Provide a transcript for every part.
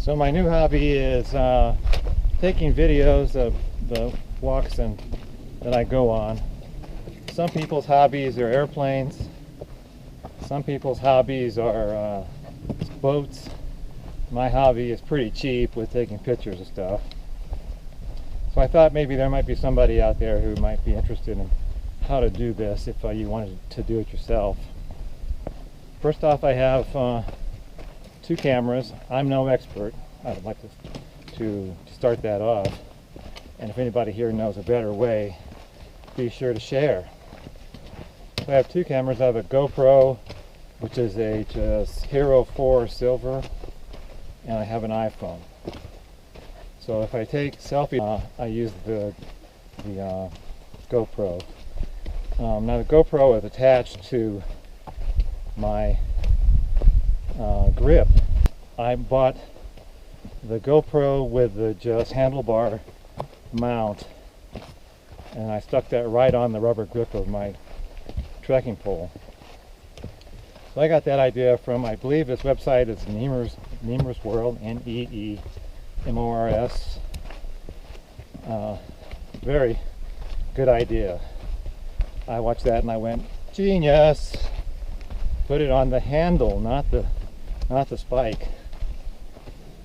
So my new hobby is taking videos of the walks that I go on. Some people's hobbies are airplanes. Some people's hobbies are boats. My hobby is pretty cheap with taking pictures of stuff. So I thought maybe there might be somebody out there who might be interested in how to do this if you wanted to do it yourself. First off, I have two cameras. I'm no expert. I'd like to start that off. And if anybody here knows a better way, be sure to share. So I have two cameras. I have a GoPro, which is a just Hero 4 Silver, and I have an iPhone. So if I take selfies, I use the GoPro. Now the GoPro is attached to my grip. I bought the GoPro with the just handlebar mount, and I stuck that right on the rubber grip of my trekking pole. So I got that idea from, I believe this website is Neemer's World, Neemors. Very good idea. I watched that and I went, genius! Put it on the handle, not the spike.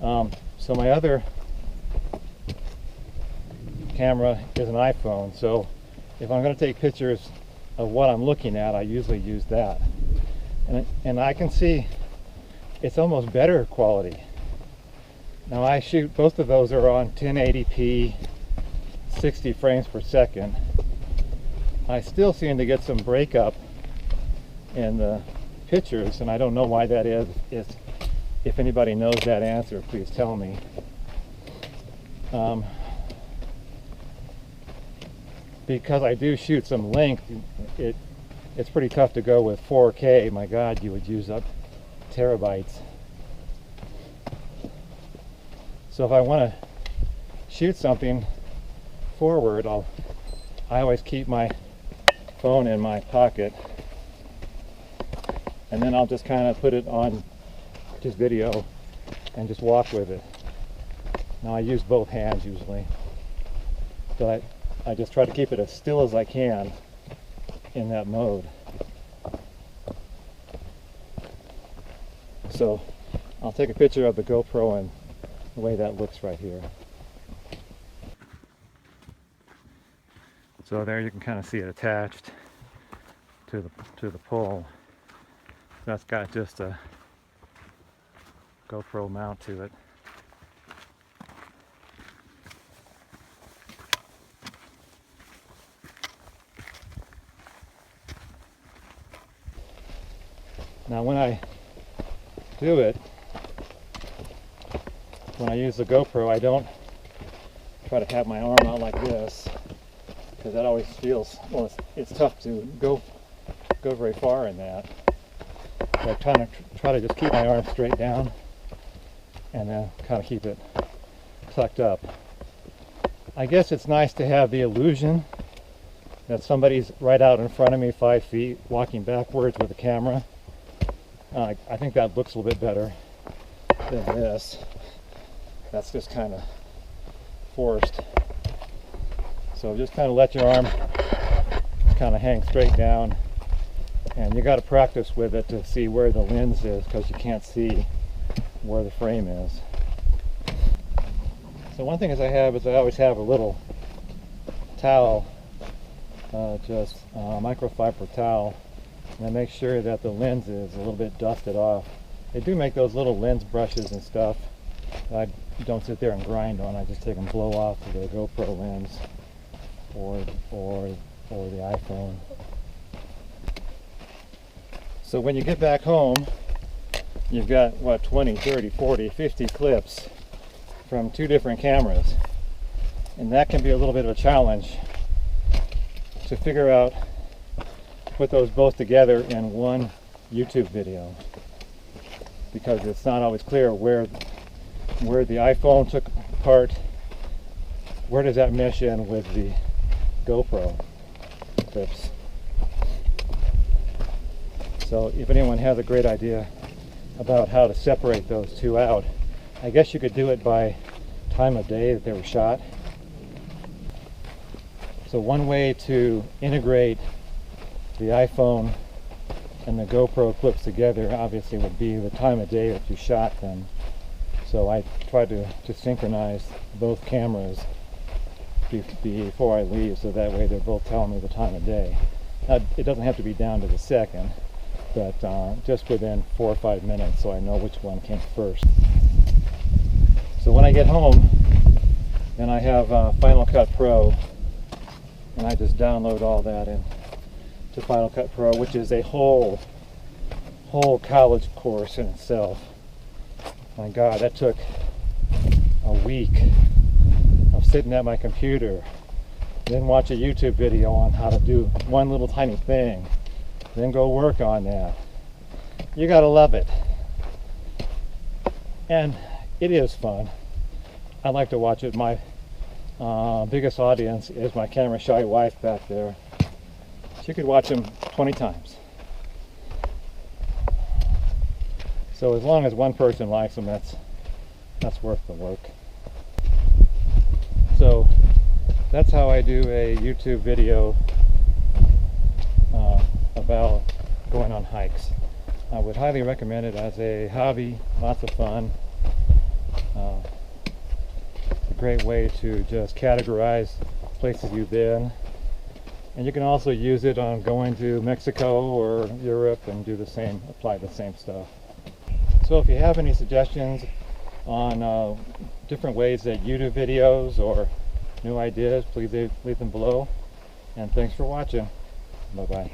So my other camera is an iPhone, so if I'm going to take pictures of what I'm looking at, I usually use that. And I can see it's almost better quality. Now I shoot, both of those are on 1080p, 60 frames per second. I still seem to get some breakup in the pictures, and I don't know why that is. If anybody knows that answer, please tell me. Because I do shoot some length, it's pretty tough to go with 4K. My God, you would use up terabytes. So if I want to shoot something forward, I always keep my phone in my pocket, and then I'll just kind of put it on just video and just walk with it. Now I use both hands usually, but I just try to keep it as still as I can in that mode. So I'll take a picture of the GoPro and the way that looks right here. So there you can kind of see it attached to the pole. That's got just a GoPro mount to it. Now when I do it, when I use the GoPro, I don't try to have my arm out like this, because that always feels, well, it's tough to go very far in that. So I try to just keep my arm straight down and then kind of keep it tucked up. I guess it's nice to have the illusion that somebody's right out in front of me 5 feet walking backwards with a camera. I think that looks a little bit better than this. That's just kind of forced. So just kind of let your arm kind of hang straight down, and you got to practice with it to see where the lens is, because you can't see where the frame is. So one thing I always have a little towel, just a microfiber towel, and I make sure that the lens is a little bit dusted off. They do make those little lens brushes and stuff. I don't sit there and grind on. I just take and blow off the GoPro lens or the iPhone. So when you get back home, you've got, what, 20, 30, 40, 50 clips from two different cameras. And that can be a little bit of a challenge to figure out, put those both together in one YouTube video, because it's not always clear where the iPhone took part, where does that mesh in with the GoPro clips. So if anyone has a great idea about how to separate those two out, I guess you could do it by time of day that they were shot. So one way to integrate the iPhone and the GoPro clips together obviously would be the time of day that you shot them. So I try to synchronize both cameras before I leave, so that way they're both telling me the time of day. Now, it doesn't have to be down to the second, but just within 4 or 5 minutes, so I know which one came first. So when I get home and I have Final Cut Pro, and I just download all that into Final Cut Pro, which is a whole college course in itself. My God, that took a week of sitting at my computer, then watch a YouTube video on how to do one little tiny thing, then go work on that. You gotta love it. And it is fun. I like to watch it. My biggest audience is my camera shy wife back there. She could watch them 20 times. So as long as one person likes them, that's worth the work. So that's how I do a YouTube video about going on hikes. I would highly recommend it as a hobby. Lots of fun. It's a great way to just categorize places you've been. And you can also use it on going to Mexico or Europe and do the same, apply the same stuff. So if you have any suggestions on different ways that you do videos or new ideas, please leave them below. And thanks for watching. Bye-bye.